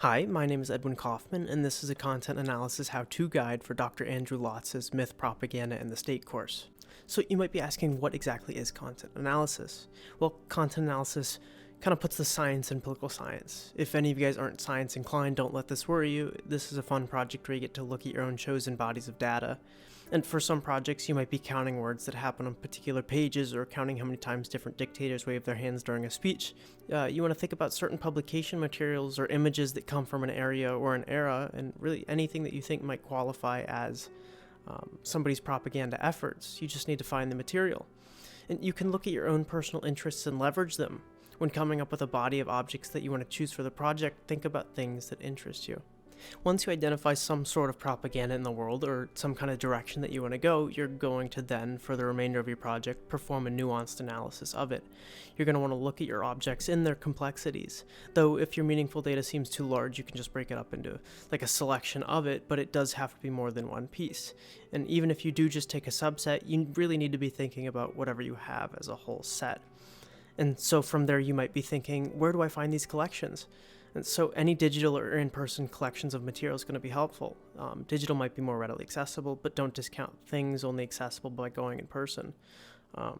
Hi, my name is Edwin Kaufman, and this is a content analysis how-to guide for Dr. Andrew Lotz's Myth, Propaganda, and the State course. So you might be asking, what exactly is content analysis? Well, content analysis kind of puts the science in political science. If any of you guys aren't science inclined, don't let this worry you. This is a fun project where you get to look at your own chosen bodies of data. And for some projects, you might be counting words that happen on particular pages or counting how many times different dictators wave their hands during a speech. You want to think about certain publication materials or images that come from an area or an era, and really anything that you think might qualify as somebody's propaganda efforts. You just need to find the material. And you can look at your own personal interests and leverage them. When coming up with a body of objects that you want to choose for the project, think about things that interest you. Once you identify some sort of propaganda in the world or some kind of direction that you want to go, you're going to then, for the remainder of your project, perform a nuanced analysis of it. You're going to want to look at your objects in their complexities. Though if your meaningful data seems too large, you can just break it up into like a selection of it, but it does have to be more than one piece. And even if you do just take a subset, you really need to be thinking about whatever you have as a whole set. And so from there, you might be thinking, where do I find these collections? And so any digital or in-person collections of material is going to be helpful. Digital might be more readily accessible, but don't discount things only accessible by going in person.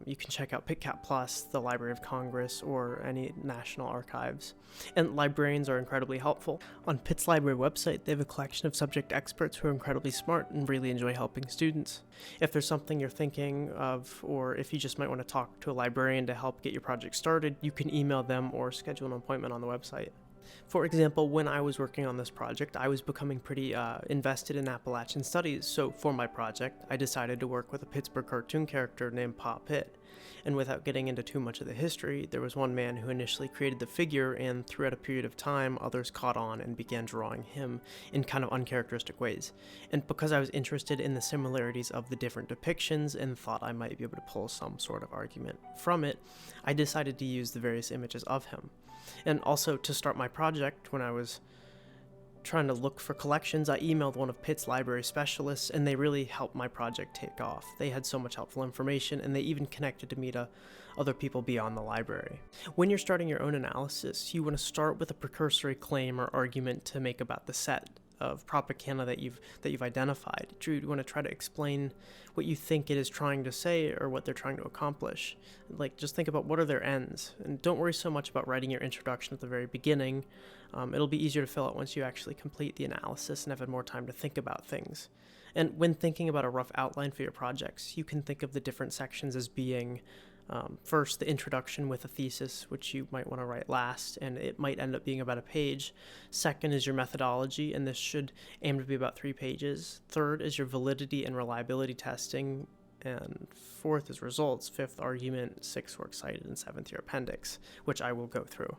You can check out PicCap Plus, the Library of Congress, or any national archives. And librarians are incredibly helpful. On Pitt's library website, they have a collection of subject experts who are incredibly smart and really enjoy helping students. If there's something you're thinking of, or if you just might want to talk to a librarian to help get your project started, you can email them or schedule an appointment on the website. For example, when I was working on this project, I was becoming pretty invested in Appalachian studies, so for my project, I decided to work with a Pittsburgh cartoon character named Pa Pitt. And without getting into too much of the history, there was one man who initially created the figure, and throughout a period of time, others caught on and began drawing him in kind of uncharacteristic ways. And because I was interested in the similarities of the different depictions and thought I might be able to pull some sort of argument from it, I decided to use the various images of him. And also, to start my project, when I was trying to look for collections, I emailed one of Pitt's library specialists, and they really helped my project take off. They had so much helpful information, and they even connected to me to other people beyond the library. When you're starting your own analysis, you want to start with a precursory claim or argument to make about the set of propaganda that you've identified. You want to try to explain what you think it is trying to say or what they're trying to accomplish. Like, just think about what are their ends, and don't worry so much about writing your introduction at the very beginning. It'll be easier to fill out once you actually complete the analysis and have had more time to think about things. And when thinking about a rough outline for your projects, you can think of the different sections as being first, the introduction with a thesis, which you might want to write last, and it might end up being about a page. Second is your methodology, and this should aim to be about 3 pages. Third is your validity and reliability testing, and fourth is results. Fifth, argument. Sixth, works cited, and seventh, your appendix, which I will go through.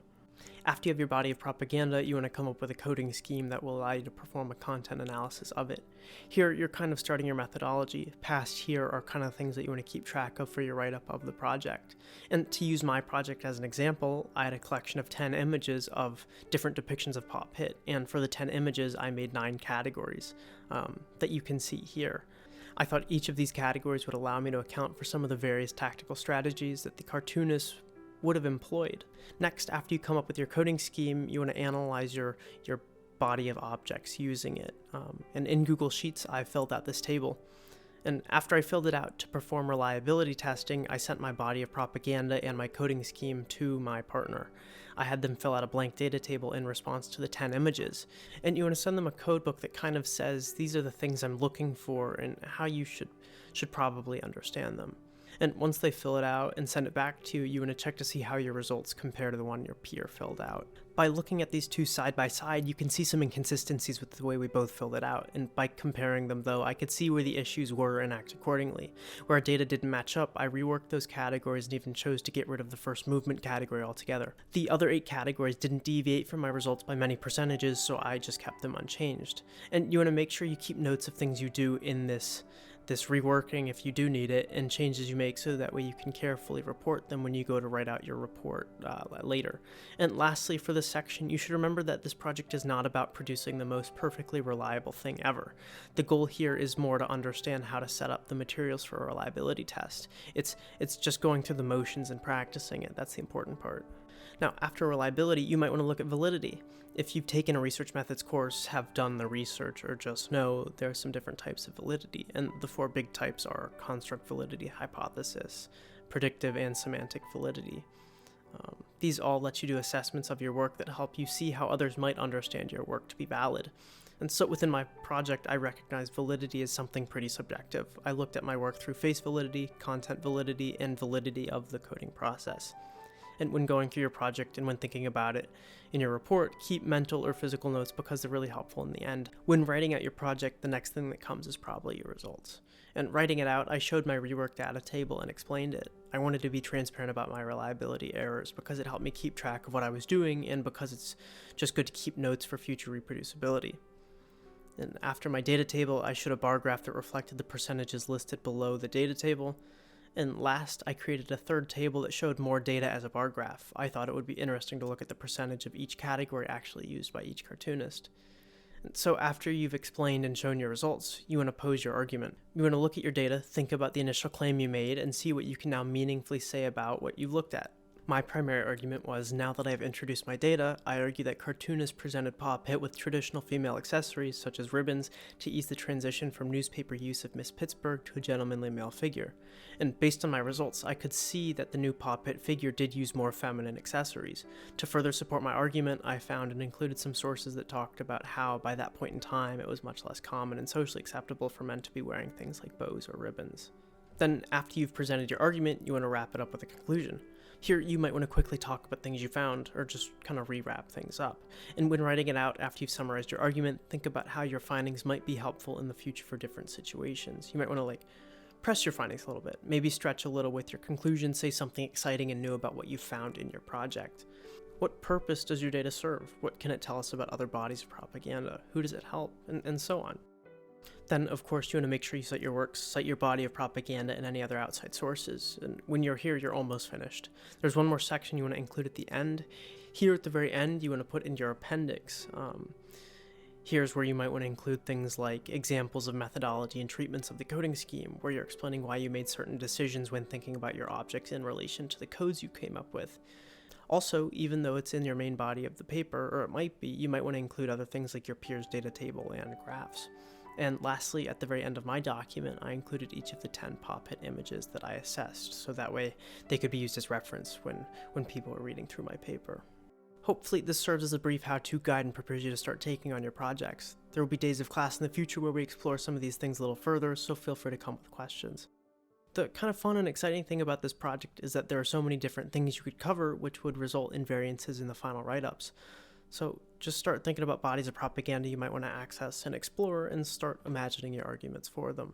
After you have your body of propaganda, you want to come up with a coding scheme that will allow you to perform a content analysis of it. Here, you're kind of starting your methodology. Past here are kind of things that you want to keep track of for your write-up of the project. And to use my project as an example, I had a collection of 10 images of different depictions of Pa Pitt, and for the 10 images, I made 9 categories that you can see here. I thought each of these categories would allow me to account for some of the various tactical strategies that the cartoonists would have employed. Next, after you come up with your coding scheme, you want to analyze your body of objects using it. And in Google Sheets, I filled out this table. And after I filled it out to perform reliability testing, I sent my body of propaganda and my coding scheme to my partner. I had them fill out a blank data table in response to the 10 images. And you want to send them a code book that kind of says, these are the things I'm looking for and how you should probably understand them. And once they fill it out and send it back to you, you want to check to see how your results compare to the one your peer filled out. By looking at these two side by side, you can see some inconsistencies with the way we both filled it out, and by comparing them though, I could see where the issues were and act accordingly. Where our data didn't match up, I reworked those categories and even chose to get rid of the first movement category altogether. The other 8 categories didn't deviate from my results by many percentages, so I just kept them unchanged. And you want to make sure you keep notes of things you do in this reworking if you do need it, and changes you make, so that way you can carefully report them when you go to write out your report later. And lastly, for this section, you should remember that this project is not about producing the most perfectly reliable thing ever. The goal here is more to understand how to set up the materials for a reliability test. It's just going through the motions and practicing it. That's the important part. Now, after reliability, you might want to look at validity. If you've taken a research methods course, have done the research, or just know, there are some different types of validity, and the 4 big types are construct validity, hypothesis, predictive, and semantic validity. These all let you do assessments of your work that help you see how others might understand your work to be valid. And so within my project, I recognized validity as something pretty subjective. I looked at my work through face validity, content validity, and validity of the coding process. And when going through your project and when thinking about it in your report, keep mental or physical notes because they're really helpful in the end. When writing out your project, the next thing that comes is probably your results. And writing it out, I showed my rework data table and explained it. I wanted to be transparent about my reliability errors because it helped me keep track of what I was doing and because it's just good to keep notes for future reproducibility. And after my data table, I showed a bar graph that reflected the percentages listed below the data table. And last, I created a third table that showed more data as a bar graph. I thought it would be interesting to look at the percentage of each category actually used by each cartoonist. And so after you've explained and shown your results, you want to pose your argument. You want to look at your data, think about the initial claim you made, and see what you can now meaningfully say about what you've looked at. My primary argument was, now that I've introduced my data, I argue that cartoonists presented Paw Pitt with traditional female accessories, such as ribbons, to ease the transition from newspaper use of Miss Pittsburgh to a gentlemanly male figure. And based on my results, I could see that the new Paw Pitt figure did use more feminine accessories. To further support my argument, I found and included some sources that talked about how, by that point in time, it was much less common and socially acceptable for men to be wearing things like bows or ribbons. Then, after you've presented your argument, you want to wrap it up with a conclusion. Here, you might want to quickly talk about things you found, or just kind of rewrap things up. And when writing it out after you've summarized your argument, think about how your findings might be helpful in the future for different situations. You might want to, press your findings a little bit. Maybe stretch a little with your conclusion, say something exciting and new about what you found in your project. What purpose does your data serve? What can it tell us about other bodies of propaganda? Who does it help? And so on. Then, of course, you want to make sure you cite your works, cite your body of propaganda and any other outside sources. And when you're here, you're almost finished. There's one more section you want to include at the end. Here at the very end, you want to put in your appendix. Here's where you might want to include things like examples of methodology and treatments of the coding scheme, where you're explaining why you made certain decisions when thinking about your objects in relation to the codes you came up with. Also, even though it's in your main body of the paper, or it might be, you might want to include other things like your peers' data table and graphs. And lastly, at the very end of my document, I included each of the 10 Paw Pitt images that I assessed, so that way they could be used as reference when people are reading through my paper. Hopefully this serves as a brief how-to guide and prepares you to start taking on your projects. There will be days of class in the future where we explore some of these things a little further, so feel free to come with questions. The kind of fun and exciting thing about this project is that there are so many different things you could cover which would result in variances in the final write-ups. So just start thinking about bodies of propaganda you might want to access and explore, and start imagining your arguments for them.